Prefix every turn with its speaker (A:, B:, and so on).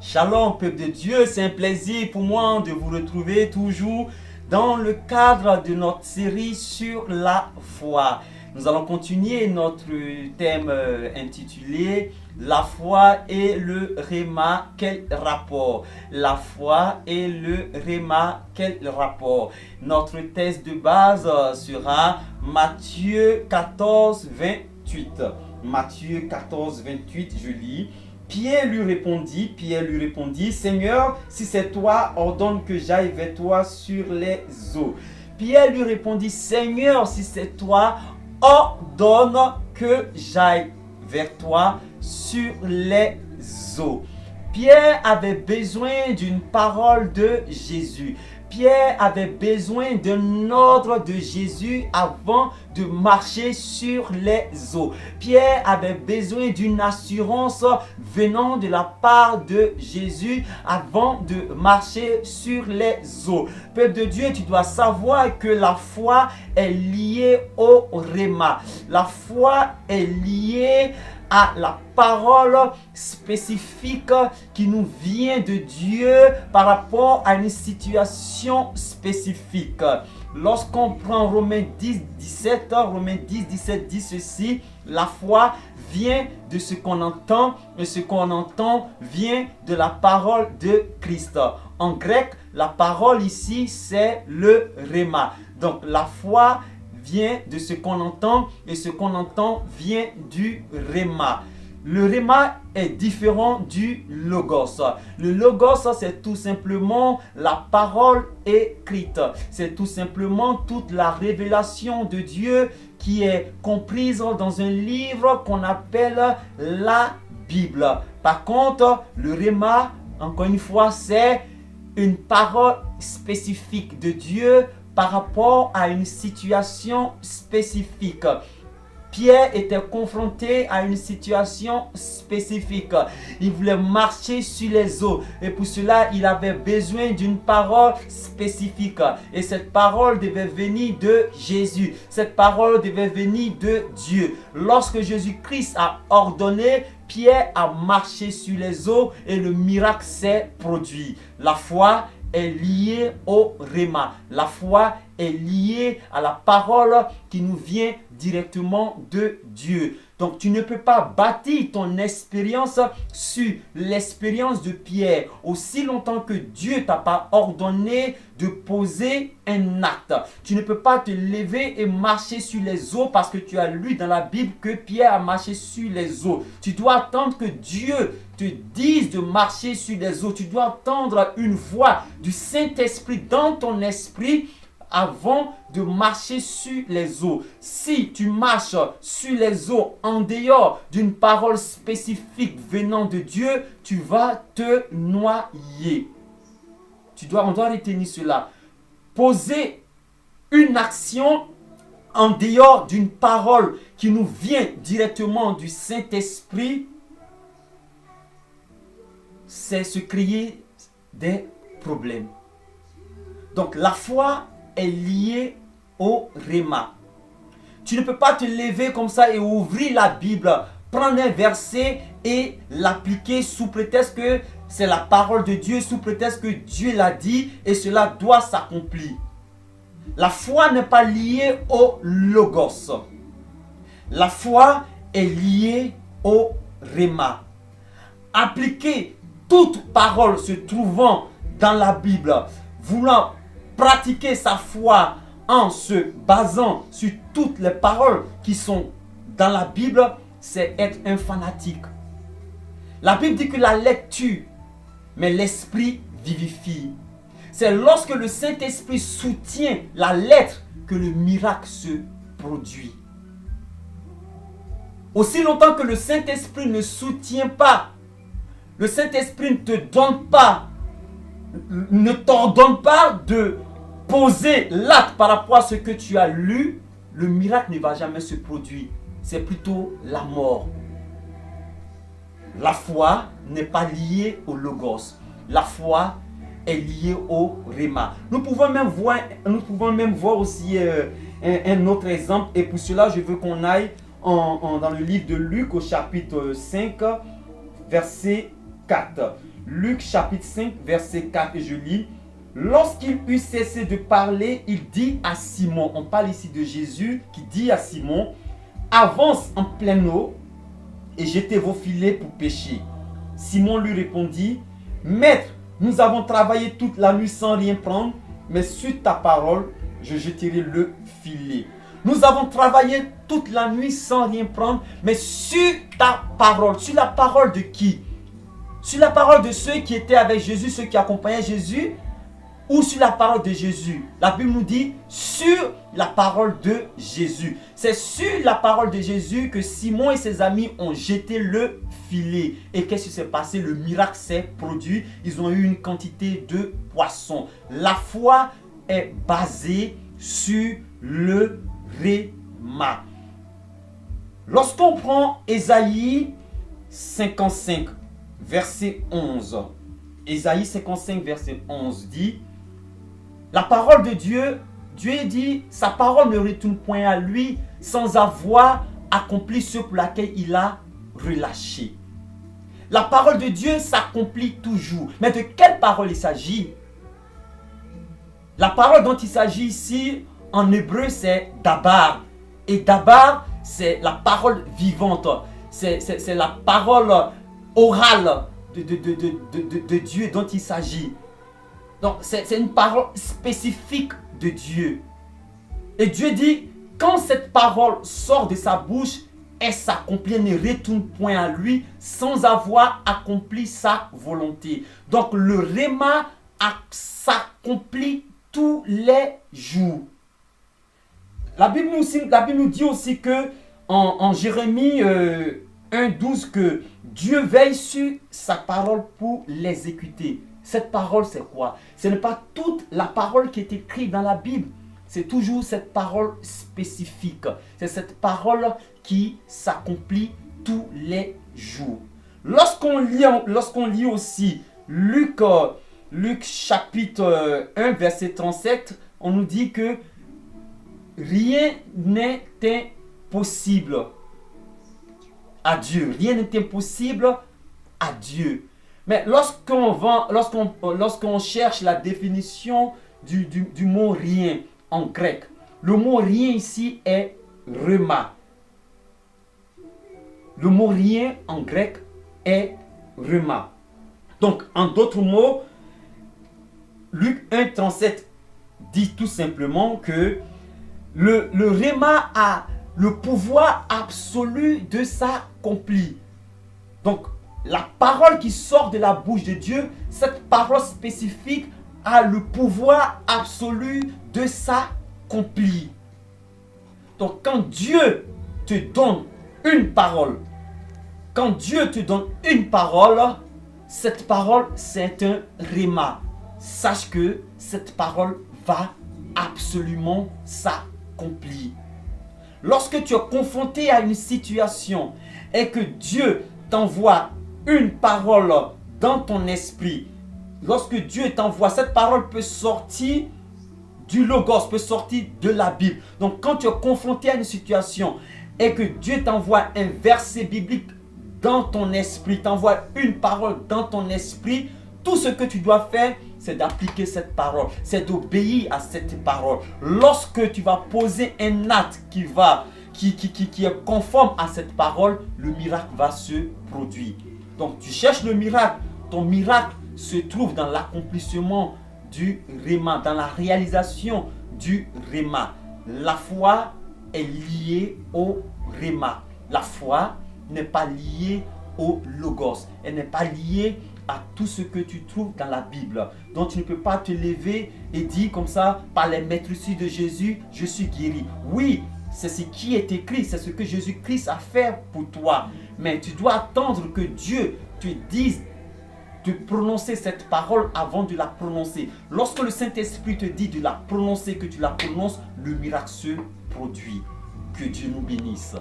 A: Shalom, peuple de Dieu, c'est un plaisir pour moi de vous retrouver toujours dans le cadre de notre série sur la foi. Nous allons continuer notre thème intitulé La foi et le Réma, quel rapport? La foi et le Réma, quel rapport? Notre texte de base sera Matthieu 14, 28. Matthieu 14, 28, je lis. Pierre lui répondit, Seigneur, si c'est toi, ordonne que j'aille vers toi sur les eaux. Pierre lui répondit, Seigneur, si c'est toi, ordonne que j'aille vers toi sur les eaux. Pierre avait besoin d'une parole de Jésus. Pierre avait besoin d'un ordre de Jésus avant de marcher sur les eaux. Pierre avait besoin d'une assurance venant de la part de Jésus avant de marcher sur les eaux. Peuple de Dieu, tu dois savoir que la foi est liée au Réma. La foi est liée à la parole spécifique qui nous vient de Dieu par rapport à une situation spécifique. Lorsqu'on prend Romains 10, 17 dit ceci, la foi vient de ce qu'on entend et ce qu'on entend vient de la parole de Christ. En grec, la parole ici, c'est le Réma. Donc la foi vient de ce qu'on entend et ce qu'on entend vient du Réma. Le Réma est différent du Logos. Le Logos, c'est tout simplement la parole écrite. C'est tout simplement toute la révélation de Dieu qui est comprise dans un livre qu'on appelle la Bible. Par contre, le Réma, encore une fois, c'est une parole spécifique de Dieu par rapport à une situation spécifique. Pierre était confronté à une situation spécifique. Il voulait marcher sur les eaux. Et pour cela, il avait besoin d'une parole spécifique. Et cette parole devait venir de Jésus. Cette parole devait venir de Dieu. Lorsque Jésus-Christ a ordonné, Pierre a marché sur les eaux et le miracle s'est produit. La foi est liée au Réma. La foi est liée à la parole qui nous vient directement de Dieu. Donc tu ne peux pas bâtir ton expérience sur l'expérience de Pierre aussi longtemps que Dieu t'a pas ordonné de poser un acte. Tu ne peux pas te lever et marcher sur les eaux parce que tu as lu dans la Bible que Pierre a marché sur les eaux. Tu dois attendre que Dieu te dise de marcher sur les eaux. Tu dois entendre une voix du Saint-Esprit dans ton esprit avant de marcher sur les eaux. Si tu marches sur les eaux en dehors d'une parole spécifique venant de Dieu, tu vas te noyer. On doit retenir cela. Poser une action en dehors d'une parole qui nous vient directement du Saint-Esprit, c'est se créer des problèmes. Donc la foi est liée au Réma. Tu ne peux pas te lever comme ça et ouvrir la Bible, prendre un verset et l'appliquer sous prétexte que c'est la parole de Dieu, sous prétexte que Dieu l'a dit et cela doit s'accomplir. La foi n'est pas liée au Logos. La foi est liée au Réma. Appliquer toute parole se trouvant dans la Bible, voulant pratiquer sa foi en se basant sur toutes les paroles qui sont dans la Bible, c'est être un fanatique. La Bible dit que la lecture, mais l'esprit vivifie. C'est lorsque le Saint-Esprit soutient la lettre que le miracle se produit. Aussi longtemps que le Saint-Esprit ne soutient pas, le Saint-Esprit ne te donne pas, ne t'ordonne pas de poser l'acte par rapport à ce que tu as lu, le miracle ne va jamais se produire. C'est plutôt la mort. La foi n'est pas liée au Logos. La foi est liée au Réma. Nous pouvons même voir aussi un autre exemple. Et pour cela, je veux qu'on aille dans le livre de Luc au chapitre 5, verset 4. Luc chapitre 5, verset 4, et je lis. Lorsqu'il eut cessé de parler, il dit à Simon, on parle ici de Jésus qui dit à Simon, avance en pleine eau et jetez vos filets pour pêcher. Simon lui répondit, Maître, nous avons travaillé toute la nuit sans rien prendre, mais sur ta parole, je jeterai le filet. Nous avons travaillé toute la nuit sans rien prendre, mais sur ta parole. Sur la parole de qui? Sur la parole de ceux qui étaient avec Jésus, ceux qui accompagnaient Jésus, ou sur la parole de Jésus? La Bible nous dit sur la parole de Jésus. C'est sur la parole de Jésus que Simon et ses amis ont jeté le filet. Et qu'est-ce qui s'est passé? Le miracle s'est produit. Ils ont eu une quantité de poissons. La foi est basée sur le réma. Lorsqu'on prend Ésaïe 55, verset 11, Ésaïe 55, verset 11 dit, la parole de Dieu, Dieu dit, sa parole ne retourne point à lui sans avoir accompli ce pour laquelle il a relâché. La parole de Dieu s'accomplit toujours. Mais de quelle parole il s'agit? La parole dont il s'agit ici, en hébreu, c'est dabar. Et dabar, c'est la parole vivante. C'est la parole orale de Dieu dont il s'agit. Donc, c'est une parole spécifique de Dieu. Et Dieu dit, quand cette parole sort de sa bouche, elle s'accomplit, elle ne retourne point à lui sans avoir accompli sa volonté. Donc, le réma s'accomplit tous les jours. La Bible nous dit aussi que en Jérémie 1,12 que Dieu veille sur sa parole pour l'exécuter. Cette parole, c'est quoi? Ce n'est pas toute la parole qui est écrite dans la Bible. C'est toujours cette parole spécifique. C'est cette parole qui s'accomplit tous les jours. Lorsqu'on lit aussi Luc chapitre 1, verset 37, on nous dit que rien n'est impossible à Dieu. Rien n'est impossible à Dieu. Mais lorsqu'on cherche la définition du mot rien en grec, le mot rien ici est rema. Le mot rien en grec est rema. Donc, en d'autres mots, Luc 1,37 dit tout simplement que le rema a le pouvoir absolu de s'accomplir. Donc, la parole qui sort de la bouche de Dieu, cette parole spécifique a le pouvoir absolu de s'accomplir. Donc quand Dieu te donne une parole, cette parole c'est un réma. Sache que cette parole va absolument s'accomplir. Lorsque tu es confronté à une situation et que Dieu t'envoie une parole dans ton esprit, lorsque Dieu t'envoie, cette parole peut sortir du logos, peut sortir de la Bible. Donc quand tu es confronté à une situation et que Dieu t'envoie un verset biblique dans ton esprit, t'envoie une parole dans ton esprit, tout ce que tu dois faire, c'est d'appliquer cette parole, c'est d'obéir à cette parole. Lorsque tu vas poser un acte qui est conforme à cette parole, le miracle va se produire. Donc tu cherches le miracle, ton miracle se trouve dans l'accomplissement du réma, dans la réalisation du réma. La foi est liée au réma. La foi n'est pas liée au logos. Elle n'est pas liée à tout ce que tu trouves dans la Bible. Donc tu ne peux pas te lever et dire comme ça, par les maîtrises de Jésus, je suis guéri. Oui, c'est ce qui est écrit, c'est ce que Jésus-Christ a fait pour toi. Mais tu dois attendre que Dieu te dise de prononcer cette parole avant de la prononcer. Lorsque le Saint-Esprit te dit de la prononcer, que tu la prononces, le miracle se produit. Que Dieu nous bénisse.